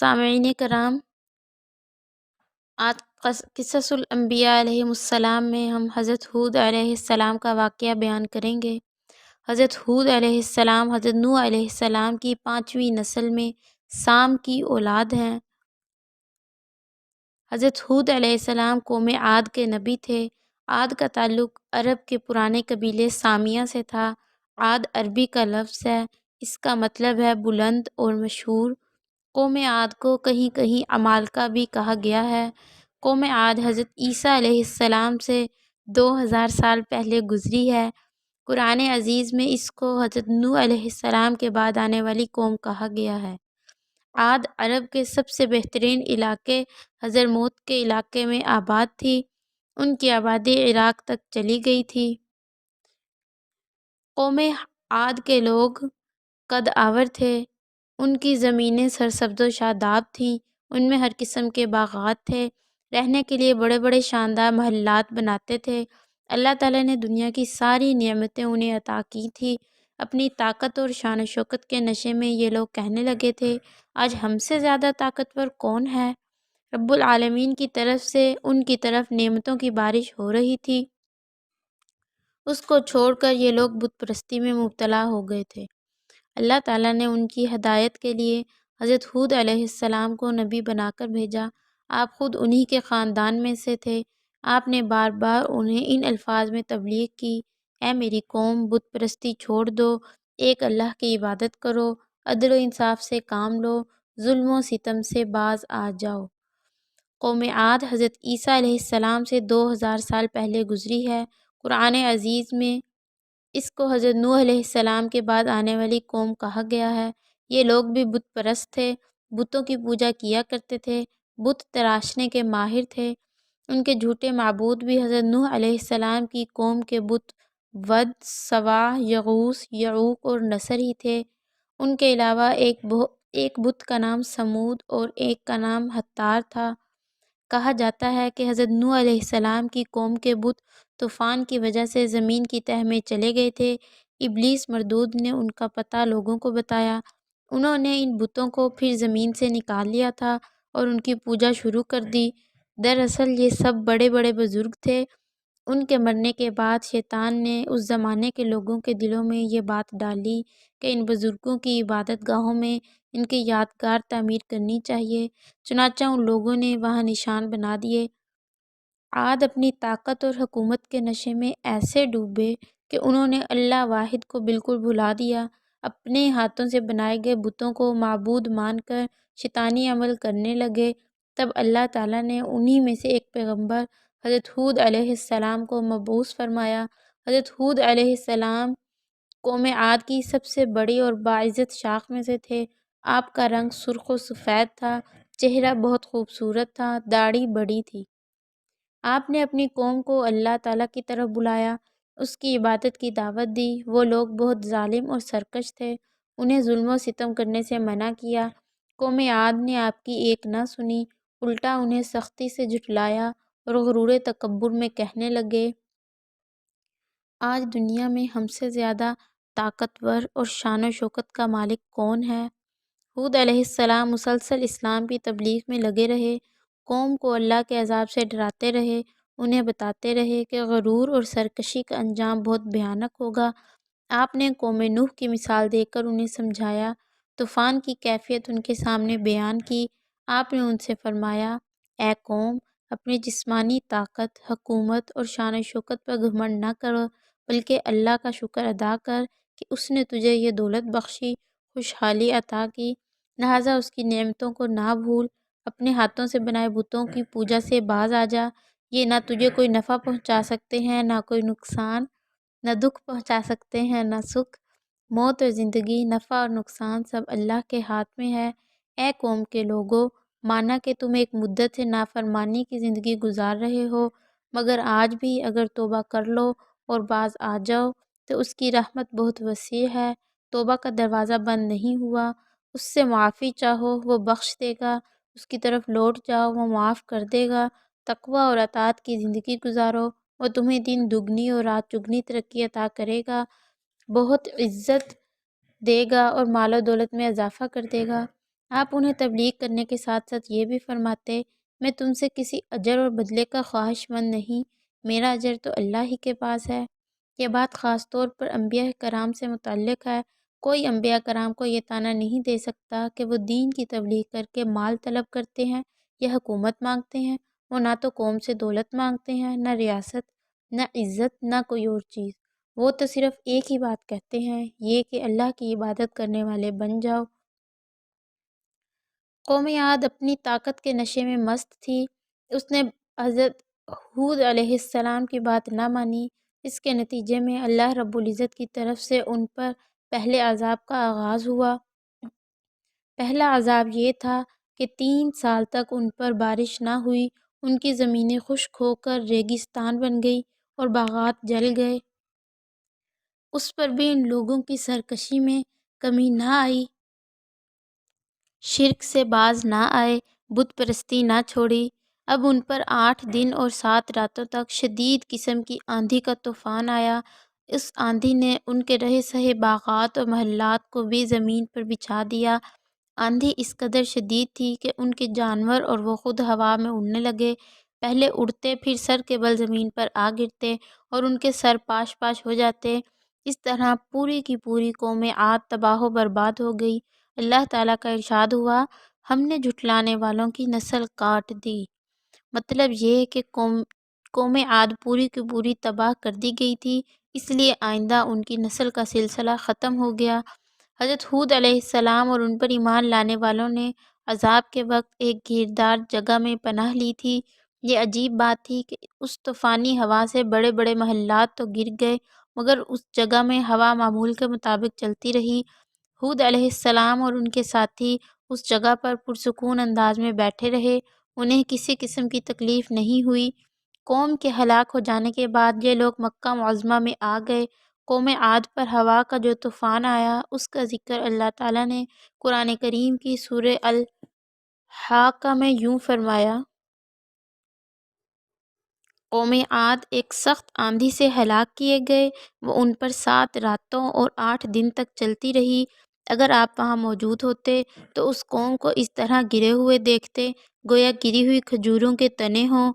سامعین کرام، آج قصص الانبیاء علیہم السلام میں ہم حضرت ہود علیہ السلام کا واقعہ بیان کریں گے۔ حضرت ہود علیہ السلام حضرت نوح علیہ السلام کی 5ویں نسل میں سام کی اولاد ہیں۔ حضرت ہود علیہ السلام قوم عاد کے نبی تھے۔ عاد کا تعلق عرب کے پرانے قبیلے سامیہ سے تھا۔ عاد عربی کا لفظ ہے، اس کا مطلب ہے بلند اور مشہور۔ قوم عاد کو کہیں کہیں عمالقہ بھی کہا گیا ہے۔ قوم عاد حضرت عیسیٰ علیہ السلام سے 2000 سال پہلے گزری ہے۔ قرآن عزیز میں اس کو حضرت نوح علیہ السلام کے بعد آنے والی قوم کہا گیا ہے۔ عاد عرب کے سب سے بہترین علاقے حضرموت کے علاقے میں آباد تھی۔ ان کی آبادی عراق تک چلی گئی تھی۔ قوم عاد کے لوگ قد آور تھے۔ ان کی زمینیں سرسبز و شاداب تھیں۔ ان میں ہر قسم کے باغات تھے۔ رہنے کے لیے بڑے بڑے شاندار محلات بناتے تھے۔ اللہ تعالیٰ نے دنیا کی ساری نعمتیں انہیں عطا کی تھی۔ اپنی طاقت اور شان و شوکت کے نشے میں یہ لوگ کہنے لگے تھے، آج ہم سے زیادہ طاقتور کون ہے؟ رب العالمین کی طرف سے ان کی طرف نعمتوں کی بارش ہو رہی تھی۔ اس کو چھوڑ کر یہ لوگ بت پرستی میں مبتلا ہو گئے تھے۔ اللہ تعالیٰ نے ان کی ہدایت کے لیے حضرت ہود علیہ السلام کو نبی بنا کر بھیجا۔ آپ خود انہی کے خاندان میں سے تھے۔ آپ نے بار بار انہیں ان الفاظ میں تبلیغ کی، اے میری قوم، بت پرستی چھوڑ دو، ایک اللہ کی عبادت کرو، عدل و انصاف سے کام لو، ظلم و ستم سے باز آ جاؤ۔ قوم عاد حضرت عیسیٰ علیہ السلام سے 2000 سال پہلے گزری ہے۔ قرآن عزیز میں اس کو حضرت نوح علیہ السلام کے بعد آنے والی قوم کہا گیا ہے۔ یہ لوگ بھی بت پرست تھے، بتوں کی پوجا کیا کرتے تھے، بت تراشنے کے ماہر تھے۔ ان کے جھوٹے معبود بھی حضرت نوح علیہ السلام کی قوم کے بت ود، سواع، یغوث، یعوق اور نصر ہی تھے۔ ان کے علاوہ ایک بت کا نام سمود اور ایک کا نام ہتار تھا۔ کہا جاتا ہے کہ حضرت نوح علیہ السلام کی قوم کے بت طوفان کی وجہ سے زمین کی تہہ میں چلے گئے تھے۔ ابلیس مردود نے ان کا پتہ لوگوں کو بتایا۔ انہوں نے ان بتوں کو پھر زمین سے نکال لیا تھا اور ان کی پوجا شروع کر دی۔ دراصل یہ سب بڑے بڑے بزرگ تھے۔ ان کے مرنے کے بعد شیطان نے اس زمانے کے لوگوں کے دلوں میں یہ بات ڈالی کہ ان بزرگوں کی عبادت گاہوں میں ان کے یادگار تعمیر کرنی چاہیے۔ چنانچہ ان لوگوں نے وہاں نشان بنا دیے۔ عاد اپنی طاقت اور حکومت کے نشے میں ایسے ڈوبے کہ انہوں نے اللہ واحد کو بالکل بھلا دیا۔ اپنے ہاتھوں سے بنائے گئے بتوں کو معبود مان کر شیطانی عمل کرنے لگے۔ تب اللہ تعالیٰ نے انہی میں سے ایک پیغمبر حضرت ہود علیہ السلام کو مبعوث فرمایا۔ حضرت ہود علیہ السلام قوم عاد کی سب سے بڑی اور باعزت شاخ میں سے تھے۔ آپ کا رنگ سرخ و سفید تھا، چہرہ بہت خوبصورت تھا، داڑھی بڑی تھی۔ آپ نے اپنی قوم کو اللہ تعالیٰ کی طرف بلایا، اس کی عبادت کی دعوت دی۔ وہ لوگ بہت ظالم اور سرکش تھے، انہیں ظلم و ستم کرنے سے منع کیا۔ قوم عاد نے آپ کی ایک نہ سنی، الٹا انہیں سختی سے جھٹلایا اور غرور تکبر میں کہنے لگے، آج دنیا میں ہم سے زیادہ طاقتور اور شان و شوکت کا مالک کون ہے؟ ہود علیہ السلام مسلسل اسلام کی تبلیغ میں لگے رہے، قوم کو اللہ کے عذاب سے ڈراتے رہے، انہیں بتاتے رہے کہ غرور اور سرکشی کا انجام بہت بھیانک ہوگا۔ آپ نے قوم نوح کی مثال دے کر انہیں سمجھایا، طوفان کی کیفیت ان کے سامنے بیان کی۔ آپ نے ان سے فرمایا، اے قوم، اپنی جسمانی طاقت، حکومت اور شان و شوکت پر گھمنڈ نہ کرو، بلکہ اللہ کا شکر ادا کر کہ اس نے تجھے یہ دولت بخشی، خوشحالی عطا کی، لہٰذا اس کی نعمتوں کو نہ بھول۔ اپنے ہاتھوں سے بنائے بتوں کی پوجا سے باز آ جا، یہ نہ تجھے کوئی نفع پہنچا سکتے ہیں نہ کوئی نقصان، نہ دکھ پہنچا سکتے ہیں نہ سکھ۔ موت اور زندگی، نفع اور نقصان سب اللہ کے ہاتھ میں ہے۔ اے قوم کے لوگو، مانا کہ تم ایک مدت سے نافرمانی کی زندگی گزار رہے ہو، مگر آج بھی اگر توبہ کر لو اور باز آ جاؤ تو اس کی رحمت بہت وسیع ہے۔ توبہ کا دروازہ بند نہیں ہوا، اس سے معافی چاہو وہ بخش دے گا، اس کی طرف لوٹ جاؤ وہ معاف کر دے گا۔ تقویٰ اور اطاعت کی زندگی گزارو، وہ تمہیں دن دگنی اور رات چگنی ترقی عطا کرے گا، بہت عزت دے گا اور مال و دولت میں اضافہ کر دے گا۔ آپ انہیں تبلیغ کرنے کے ساتھ ساتھ یہ بھی فرماتے، میں تم سے کسی اجر اور بدلے کا خواہش مند نہیں، میرا اجر تو اللہ ہی کے پاس ہے۔ یہ بات خاص طور پر انبیاء کرام سے متعلق ہے۔ کوئی انبیاء کرام کو یہ طعنہ نہیں دے سکتا کہ وہ دین کی تبلیغ کر کے مال طلب کرتے ہیں یا حکومت مانگتے ہیں۔ وہ نہ تو قوم سے دولت مانگتے ہیں، نہ ریاست، نہ عزت، نہ کوئی اور چیز۔ وہ تو صرف ایک ہی بات کہتے ہیں، یہ کہ اللہ کی عبادت کرنے والے بن جاؤ۔ قوم عاد اپنی طاقت کے نشے میں مست تھی۔ اس نے حضرت ہود علیہ السلام کی بات نہ مانی۔ اس کے نتیجے میں اللہ رب العزت کی طرف سے ان پر پہلے عذاب کا آغاز ہوا۔ پہلا عذاب یہ تھا کہ 3 سال تک ان پر بارش نہ ہوئی، ان کی زمینیں خشک ہو کر ریگستان بن گئی اور باغات جل گئے۔ اس پر بھی ان لوگوں کی سرکشی میں کمی نہ آئی، شرک سے باز نہ آئے، بت پرستی نہ چھوڑی۔ اب ان پر 8 دن اور 7 راتوں تک شدید قسم کی آندھی کا طوفان آیا۔ اس آندھی نے ان کے رہے سہے باغات اور محلات کو بھی زمین پر بچھا دیا۔ آندھی اس قدر شدید تھی کہ ان کے جانور اور وہ خود ہوا میں اڑنے لگے، پہلے اڑتے پھر سر کے بل زمین پر آ گرتے اور ان کے سر پاش پاش ہو جاتے۔ اس طرح پوری کی پوری قوم عاد تباہ و برباد ہو گئی۔ اللہ تعالیٰ کا ارشاد ہوا، ہم نے جھٹلانے والوں کی نسل کاٹ دی۔ مطلب یہ ہے کہ قوم عاد پوری کی پوری تباہ کر دی گئی تھی، اس لیے آئندہ ان کی نسل کا سلسلہ ختم ہو گیا۔ حضرت ہود علیہ السلام اور ان پر ایمان لانے والوں نے عذاب کے وقت ایک گیردار جگہ میں پناہ لی تھی۔ یہ عجیب بات تھی کہ اس طوفانی ہوا سے بڑے بڑے محلات تو گر گئے، مگر اس جگہ میں ہوا معمول کے مطابق چلتی رہی۔ ہود علیہ السلام اور ان کے ساتھی اس جگہ پر پرسکون انداز میں بیٹھے رہے، انہیں کسی قسم کی تکلیف نہیں ہوئی۔ قوم کے ہلاک ہو جانے کے بعد یہ لوگ مکہ معظمہ میں آ گئے۔ قوم عاد پر ہوا کا جو طوفان آیا، اس کا ذکر اللہ تعالیٰ نے قرآن کریم کی سورہ الحاقہ میں یوں فرمایا، قوم عاد ایک سخت آندھی سے ہلاک کیے گئے، وہ ان پر 7 راتوں اور 8 دن تک چلتی رہی۔ اگر آپ وہاں موجود ہوتے تو اس قوم کو اس طرح گرے ہوئے دیکھتے گویا گری ہوئی کھجوروں کے تنے ہوں۔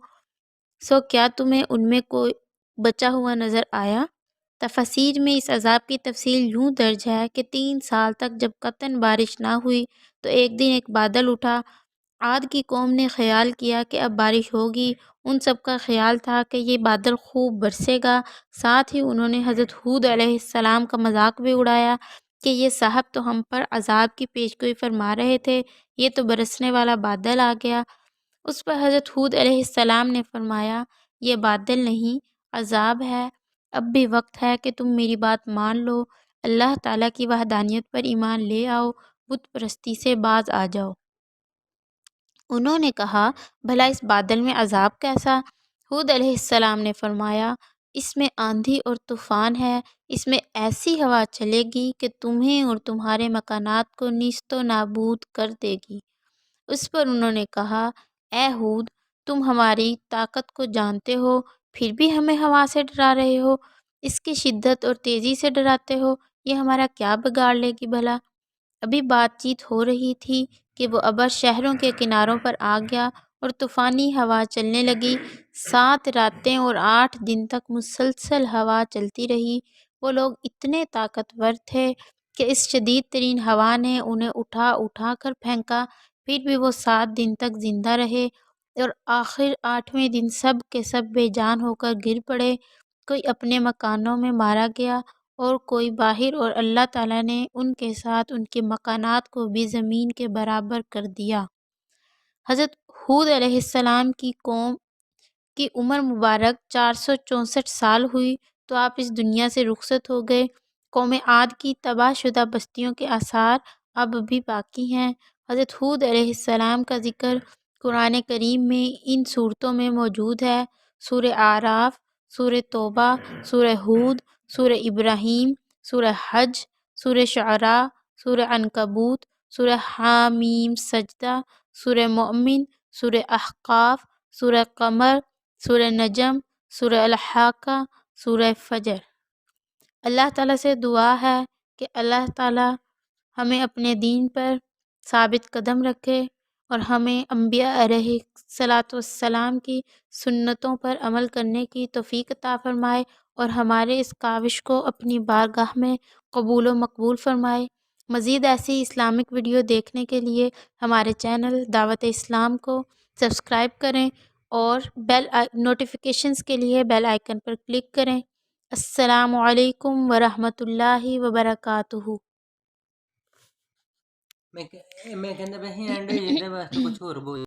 سو کیا تمہیں ان میں کوئی بچا ہوا نظر آیا؟ تفاسیر میں اس عذاب کی تفصیل یوں درج ہے کہ 3 سال تک جب قطعاً بارش نہ ہوئی تو ایک دن ایک بادل اٹھا۔ عاد کی قوم نے خیال کیا کہ اب بارش ہوگی، ان سب کا خیال تھا کہ یہ بادل خوب برسے گا۔ ساتھ ہی انہوں نے حضرت ہود علیہ السلام کا مذاق بھی اڑایا کہ یہ صاحب تو ہم پر عذاب کی پیشگوئی فرما رہے تھے، یہ تو برسنے والا بادل آ گیا۔ اس پر حضرت ہود علیہ السلام نے فرمایا، یہ بادل نہیں، عذاب ہے۔ اب بھی وقت ہے کہ تم میری بات مان لو، اللہ تعالیٰ کی وحدانیت پر ایمان لے آؤ، بت پرستی سے باز آ جاؤ۔ انہوں نے کہا، بھلا اس بادل میں عذاب کیسا؟ ہود علیہ السلام نے فرمایا، اس میں آندھی اور طوفان ہے، اس میں ایسی ہوا چلے گی کہ تمہیں اور تمہارے مکانات کو نیست و نابود کر دے گی۔ اس پر انہوں نے کہا، اے ہود، تم ہماری طاقت کو جانتے ہو، پھر بھی ہمیں ہوا سے ڈرا رہے ہو، اس کی شدت اور تیزی سے ڈراتے ہو، یہ ہمارا کیا بگاڑ لے گی بھلا؟ ابھی بات چیت ہو رہی تھی کہ وہ ابر شہروں کے کناروں پر آ گیا اور طوفانی ہوا چلنے لگی۔ 7 راتیں اور 8 دن تک مسلسل ہوا چلتی رہی۔ وہ لوگ اتنے طاقتور تھے کہ اس شدید ترین ہوا نے انہیں اٹھا اٹھا کر پھینکا، پھر بھی وہ 7 دن تک زندہ رہے اور آخر 8ویں دن سب کے سب بے جان ہو کر گر پڑے۔ کوئی اپنے مکانوں میں مارا گیا اور کوئی باہر، اور اللہ تعالیٰ نے ان کے ساتھ ان کے مکانات کو بھی زمین کے برابر کر دیا۔ حضرت ہود علیہ السلام کی قوم کی عمر مبارک 464 سال ہوئی تو آپ اس دنیا سے رخصت ہو گئے۔ قوم عاد کی تباہ شدہ بستیوں کے آثار اب بھی باقی ہیں۔ حضرت ہود علیہ السلام کا ذکر قرآن کریم میں ان صورتوں میں موجود ہے، سورہ اعراف، سورہ توبہ، سورہ ہود، سورہ ابراہیم، سورہ حج، سورہ شعراء، سورہ عنکبوت، سورہ حامیم سجدہ، سورہ مؤمن، سورہ احقاف، سورہ قمر، سورہ نجم، سورہ الحاقہ، سورہ فجر۔ اللہ تعالیٰ سے دعا ہے کہ اللہ تعالیٰ ہمیں اپنے دین پر ثابت قدم رکھے اور ہمیں انبیاء علیہ الصلاۃ والسلام کی سنتوں پر عمل کرنے کی توفیق عطا فرمائے اور ہمارے اس کاوش کو اپنی بارگاہ میں قبول و مقبول فرمائے۔ مزید ایسی اسلامک ویڈیو دیکھنے کے لیے ہمارے چینل دعوت اسلام کو سبسکرائب کریں اور نوٹیفیکیشنز کے لیے بیل آئیکن پر کلک کریں۔ السلام علیکم ورحمۃ اللہ وبرکاتہ۔ میں کہنا پہ اینڈ ہوئی جائے واسطے کچھ اور بول